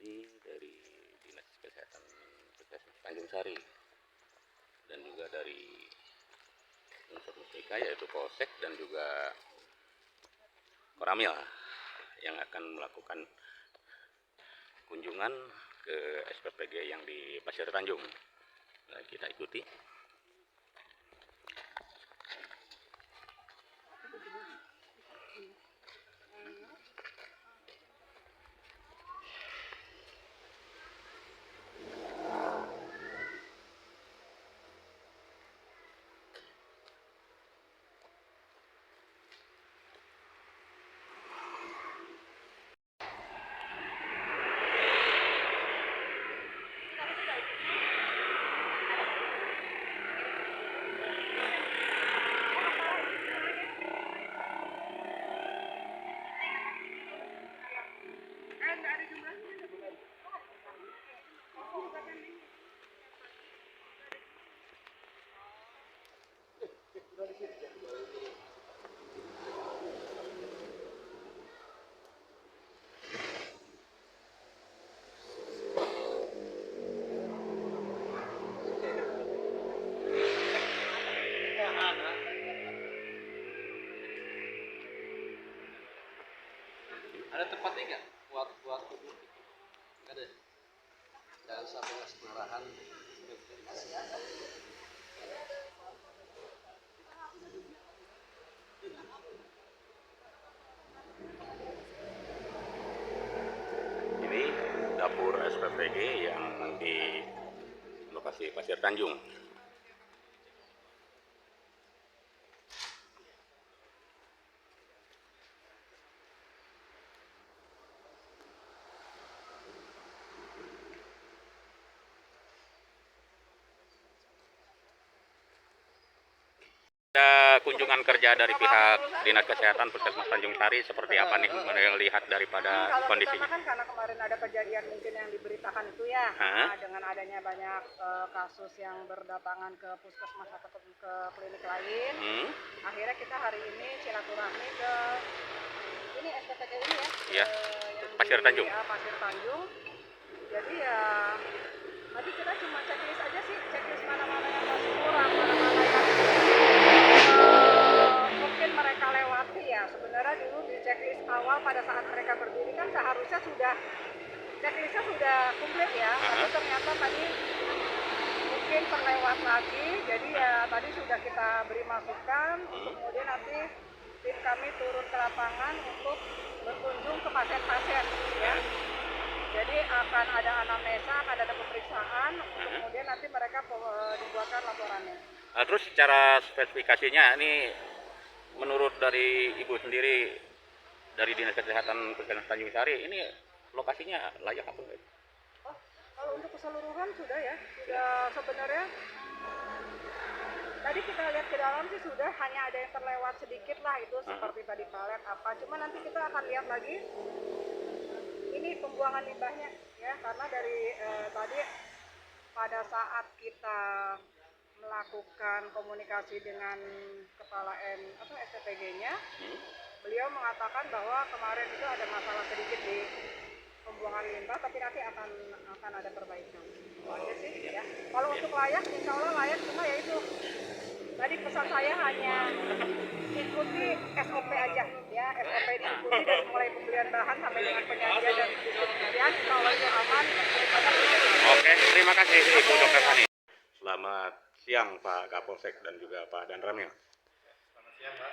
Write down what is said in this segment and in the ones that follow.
lagi dari Dinas Kesehatan Puskesmas Tanjung Sari dan juga dari unsur mustika yaitu Polsek dan juga Koramil yang akan melakukan kunjungan ke SPPG yang di Pasir Tanjung. Nah, kita ikuti. Ada tempatnya nggak buat kubur? Nggak ada. Jangan sampai nggak sembarangan. Ini dapur SPPG yang di lokasi Pasir Tanjung. Ada kunjungan kerja dari pihak Dinas Kesehatan Puskesmas Tanjung Sari seperti apa nih melihat daripada kondisinya? Kalau kita kan karena kemarin ada kejadian mungkin yang diberitakan itu ya, dengan adanya banyak kasus yang berdatangan ke puskesmas atau ke klinik lain, akhirnya kita hari ini silaturahmi ke ini SPPG ini ya, yang Pasir Tanjung. Ya, Pasir Tanjung. Jadi ya tadi kita cuma checklist aja sih, checklist mana-mana yang masih kurang, mana-mana yang mungkin mereka lewati ya. Sebenarnya dulu di checklist awal pada saat mereka berdiri kan seharusnya sudah checklistnya sudah komplit ya, tapi ternyata tadi mungkin terlewat lagi. Jadi ya tadi sudah kita beri masukan untuk kemudian nanti tim kami turun ke lapangan untuk berkunjung ke pasien-pasien ya. Jadi akan ada anamnesa, akan ada pemeriksaan, untuk kemudian nanti mereka dibuatkan laporannya. Terus secara spesifikasinya ini menurut dari Ibu sendiri dari Dinas Kesehatan Puskesmas Tanjung Sari ini lokasinya layak apa enggak? Oh, kalau untuk keseluruhan sudah ya, sudah sebenarnya tadi kita lihat ke dalam sih sudah, hanya ada yang terlewat sedikit lah itu seperti tadi palet apa. Cuma nanti kita akan lihat lagi ini pembuangan limbahnya ya, karena dari tadi pada saat kita melakukan komunikasi dengan kepala SPPG-nya, beliau mengatakan bahwa kemarin itu ada masalah sedikit di pembuangan limbah, tapi nanti akan ada perbaikan. Aja sih ya. Kalau untuk layak, insya Allah layak, cuma ya itu tadi pesan saya hanya ikuti SOP aja ya, SOP diikuti dari mulai pembelian bahan sampai dengan penyajian dan distribusian, insya Allah itu aman. Oke, terima kasih Ibu Dr. Hani. Selamat siang Pak Kapolsek dan juga Pak Danramil. Selamat siang, Pak.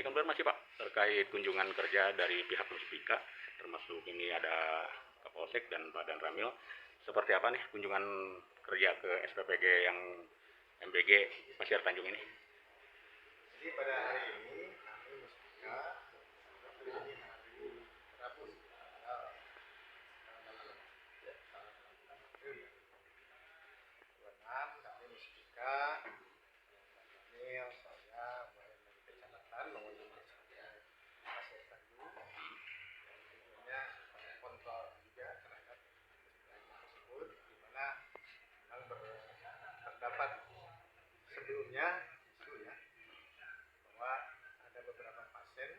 Konfirmasi Pak terkait kunjungan kerja dari pihak Mustika, termasuk ini ada Kapolsek dan Pak Danramil. Seperti apa nih kunjungan kerja ke SPPG yang MBG Pasir Tanjung ini? Jadi pada hari ini kami Mustika, hari ini hari Rabu, tanggal 26, kami Mustika, Danramil, saya mulai dari kecamatan mengunjungi Pasir Tanjung. Tentunya kontrol juga terhadap tersebut, di mana memang terdapat sebelumnya isu ya bahwa ada beberapa pasien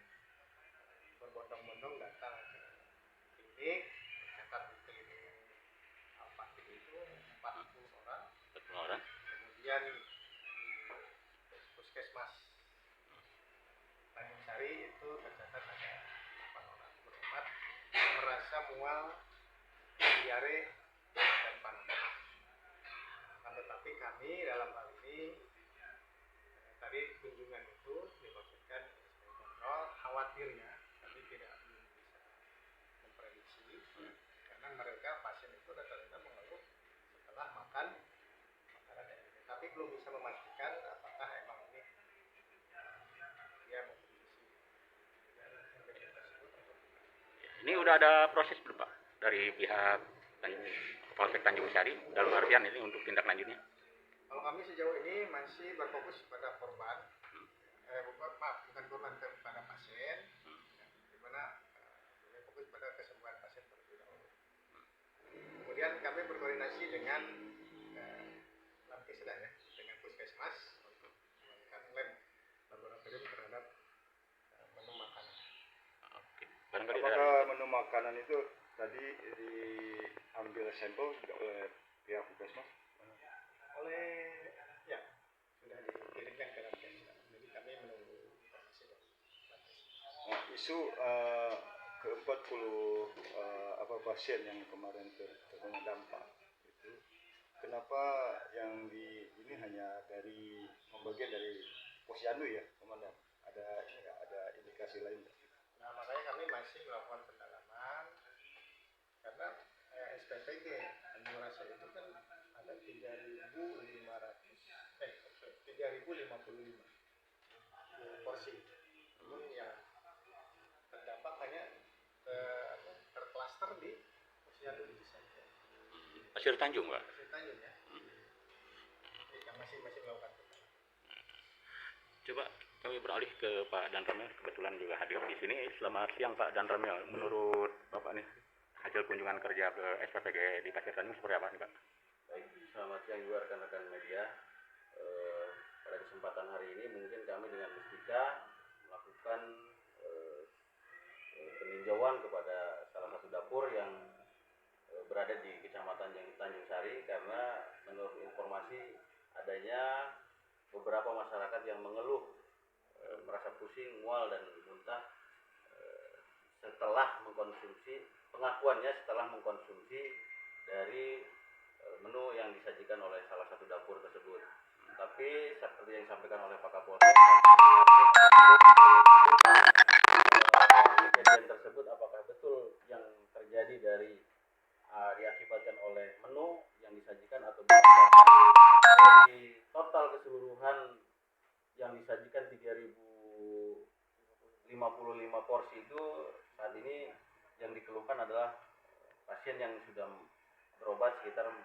rasa mual, diare, dan panas. Akan tetapi kami dalam hal ini tadi kunjungan itu dimaksudkan kontrol, khawatirnya kami tidak belum bisa memprediksi karena mereka pasien itu rata-rata mengeluh setelah makan makanan ini, tapi belum bisa memastikan apakah emang ini dia memprediksi penyakit tersebut atau bukan. Ini udah ada proses belum Pak dari pihak Polsek Tanjung Sari dalam artian ini untuk tindak lanjutnya? Kalau kami sejauh ini masih berfokus pada korban, bukan korban, pada pasien, di mana fokus pada kesembuhan pasien terlebih dahulu. Kemudian kami berkoordinasi dengan Labkesda ya, dengan Puskesmas untuk melakukan lab laboratorium terhadap menu makanan. Oke. Barangkali Apakah menu makanan itu tadi diambil sampel oleh pihak Puskesmas? Oleh ya sudah dikirimkan ke Labkesda. Jadi kami menunggu informasi dari Labkesda. Nah, isu ke-40 pasien yang kemarin terkena dampak itu, kenapa yang ini hanya dari pembagian dari Posyandu ya, Komandan? Ada indikasi lain? Nah, makanya kami masih melakukan pendalaman karena SPPG Anurasa itu kan ada 3.055 porsi. Namun yang terdampak hanya terklaster di Posyandu itu saja. Pasir Tanjung Pak. Pasir Tanjung ya. Jadi masih melakukan pendalaman. Coba kami beralih ke Pak Dan Ramil, kebetulan juga hadir di sini. Selamat siang Pak Dan Ramil. Menurut Bapak nih, hasil kunjungan kerja ke SPPG di Pasir Tanjung seperti apa nih Pak? Baik, selamat siang juga rekan-rekan media. Pada kesempatan hari ini mungkin kami dengan Mustika melakukan peninjauan kepada salah satu dapur yang berada di Kecamatan Tanjung Sari karena menurut informasi adanya beberapa masyarakat yang mengeluh merasa pusing, mual dan muntah setelah mengkonsumsi, pengakuannya setelah mengkonsumsi dari menu yang disajikan oleh salah satu dapur tersebut. Tapi seperti yang disampaikan oleh Pak Kapolsek, kejadian tersebut apakah betul yang terjadi dari diakibatkan oleh menu yang disajikan atau bukan. Dari total keseluruhan yang disajikan 3.055 porsi itu saat ini yang dikeluhkan adalah pasien yang sudah berobat sekitar 40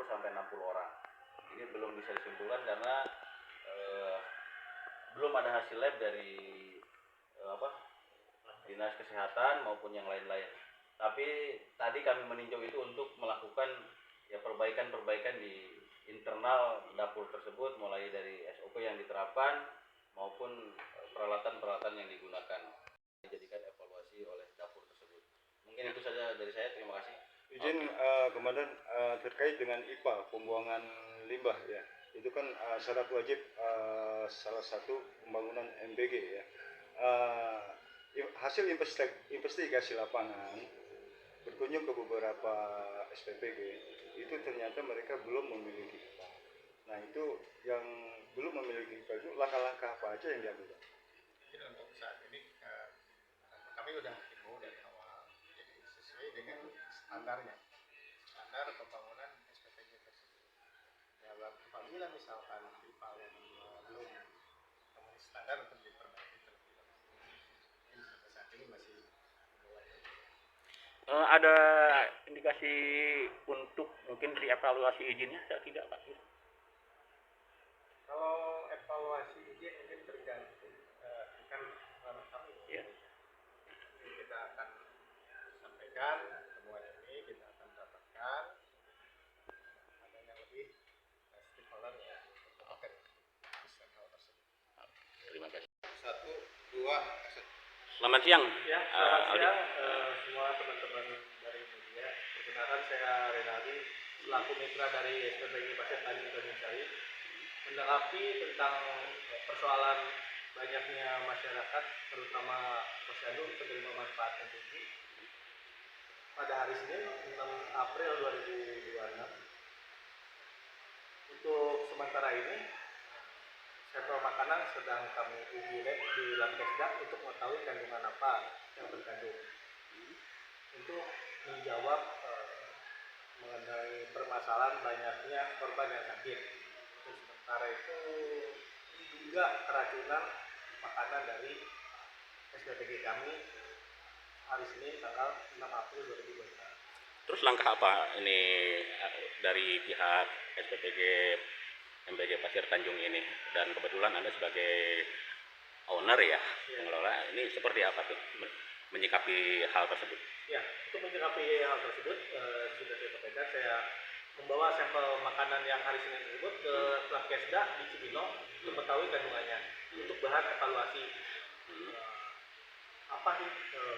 sampai 60 orang. Ini belum bisa disimpulkan karena belum ada hasil lab dari Dinas Kesehatan maupun yang lain-lain. Tapi tadi kami meninjau itu untuk melakukan ya perbaikan di internal dapur tersebut, mulai dari SOP yang diterapkan maupun peralatan-peralatan yang digunakan, dijadikan evaluasi oleh dapur tersebut. Mungkin itu saja dari saya, terima kasih. Izin Komandan, terkait dengan IPA, pembuangan limbah ya, itu kan syarat wajib salah satu pembangunan MBG ya. Hasil investigasi lapangan berkunjung ke beberapa SPPG itu ternyata mereka belum memiliki IPA. Nah itu yang belum memiliki IPA itu langkah-langkah apa aja yang diambil? Mungkin untuk saat ini kami sudah himbau dari awal, jadi sesuai dengan standar pembangunan SPPG tersebut. Ya, apabila misalkan IPA yang belum memenuhi standar untuk diperbaiki terlebih dahulu. Ini sampai saat ini masih Ada indikasi untuk mungkin dievaluasi izinnya atau tidak Pak? kalau evaluasi izin mungkin tergantung kan ranah kami. Ya. Jadi kita akan sampaikan temuan ini, kita akan dapatkan ada yang lebih stakeholder yang berkompeten tentang hal tersebut. Terima kasih. 1, 2, Selamat siang. ya, selamat siang semua teman-teman dari media. Perkenalkan saya Renaldi selaku mitra dari SPPG Pasir Tanjung Sari. Menanggapi tentang persoalan banyaknya masyarakat, terutama posyandu penerima manfaat yang tinggi, pada hari Senin 6 April 2026. Untuk sementara ini sampel makanan sedang kami uji lab di Labkesda untuk mengetahui kandungan apa yang terkandung. Untuk menjawab mengenai permasalahan banyaknya korban yang sakit. Untuk sementara itu diduga keracunan makanan dari SPPG kami hari Senin tanggal 6 April 2024. Terus langkah apa ini dari pihak SPPG MBG Pasir Tanjung ini, dan kebetulan Anda sebagai owner ya, pengelola, ini seperti apa tuh menyikapi hal tersebut? Ya, untuk menyikapi hal tersebut sudah saya sampaikan, saya membawa sampel makanan yang hari Senin tersebut ke Labkesda di Cibinong untuk mengetahui kandungannya untuk bahan evaluasi apa sih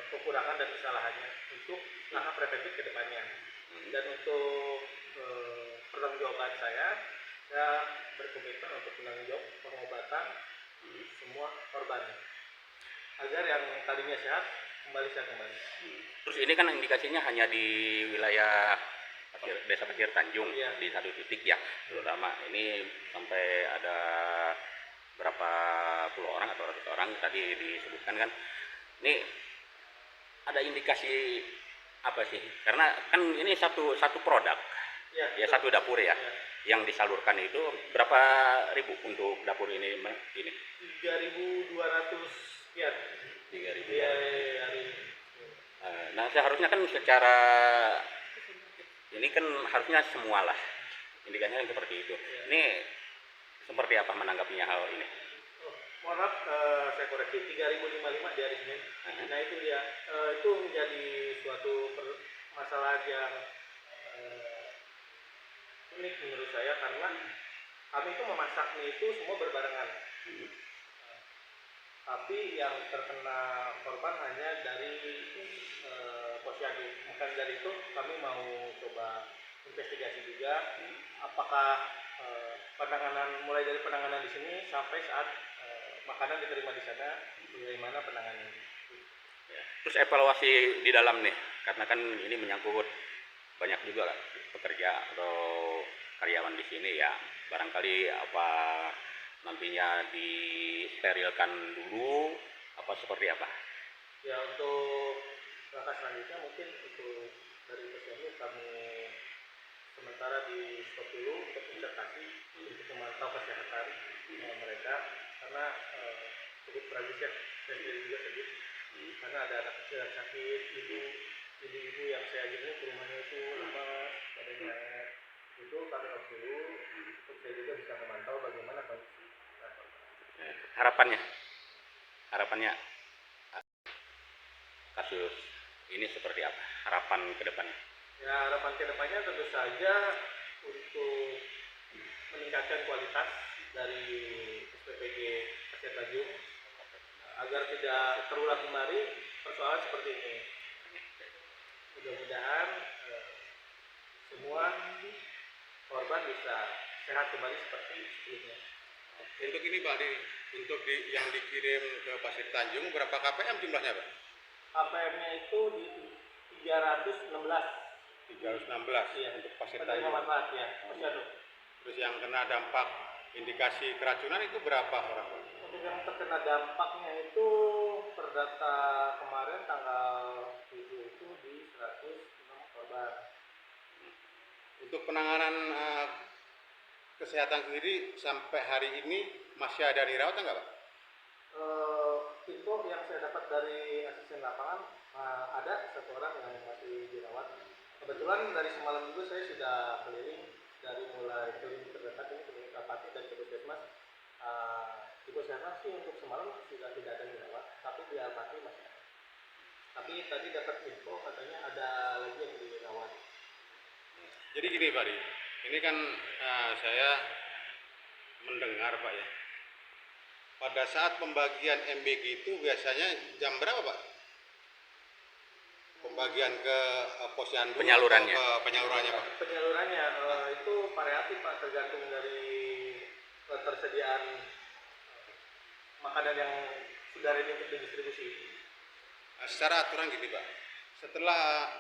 kekurangan dan kesalahannya untuk langkah preventif ke depannya. Dan untuk pertanggungjawaban saya berkomitmen untuk menanggung jawab pengobatan semua korban agar yang tadinya sehat sehat kembali. Terus ini kan indikasinya hanya di wilayah Desa Pasir Tanjung, Iya. di satu titik ya, terutama ini sampai ada berapa puluh orang atau ratus orang tadi disebutkan kan. Ini ada indikasi apa sih? Karena kan ini satu produk, ya satu dapur ya, yang disalurkan itu berapa ribu untuk dapur ini? 3.200 sekian. 3.000. Iya. Nah, seharusnya kan secara ini kan harusnya semua lah indikasinya seperti itu. Ini seperti apa menanggapinya hal ini? Mohon maaf, saya koreksi 3.055 di hari Senin. Nah itu dia, itu menjadi suatu masalah yang unik menurut saya karena kami itu memasak mie itu semua berbarengan. Tapi yang terkena korban hanya dari posyandu. Maka dari itu kami mau coba investigasi juga apakah mulai dari penanganan di sini sampai saat makanan diterima di sana, bagaimana penanganan. Terus evaluasi di dalam nih, karena kan ini menyangkut banyak juga lah pekerja atau karyawan di sini ya, barangkali apa nantinya disterilkan dulu apa seperti apa? Ya untuk langkah selanjutnya mungkin untuk dari posyandu kami sementara di stop dulu untuk observasi untuk memantau kesehatan mereka karena cukup tragis ya, saya sendiri juga sedih karena ada anak kecil yang sakit, ibu yang saya jenguk ke rumahnya itu badannya itu kami harus dulu untuk saya juga bisa memantau bagaimana kondisi. Harapannya kasus ini seperti apa? Harapan ke depannya? Ya harapan ke depannya tentu saja untuk meningkatkan kualitas dari SPPG Pasir Tanjung agar tidak terulang kembali persoalan seperti ini. Mudah-mudahan semua korban bisa sehat kembali seperti sebelumnya. Untuk ini Pak, untuk yang dikirim ke Pasir Tanjung berapa KPM jumlahnya Pak? KPM-nya itu di 316. 316 Iya. untuk Pasir Penerima Tanjung. manfaat ya, posyandu. Terus yang kena dampak indikasi keracunan itu berapa orang Pak? Untuk yang terkena dampaknya itu per data kemarin tanggal 7 itu di 106 korban. Untuk penanganan kesehatan sendiri sampai hari ini masih ada dirawat enggak Pak? Info yang saya dapat dari asisten lapangan ada satu orang yang masih dirawat. Kebetulan dari semalam juga saya sudah keliling dari mulai klinik terdekat ini klinik Rapati dan ke puskesmas. Di puskesmas sih untuk semalam sudah tidak ada dirawat, tapi di Rapati masih ada. Tapi tadi dapat info katanya ada lagi yang dirawat. Jadi gini Pak, ini kan saya mendengar Pak ya, pada saat pembagian MBG itu biasanya jam berapa Pak? Pembagian ke posyandu Penyalurannya. Penyalurannya Pak? Penyalurannya itu variatif Pak, tergantung dari ketersediaan makanan yang sudah ready untuk didistribusi. Secara aturan gini Pak, setelah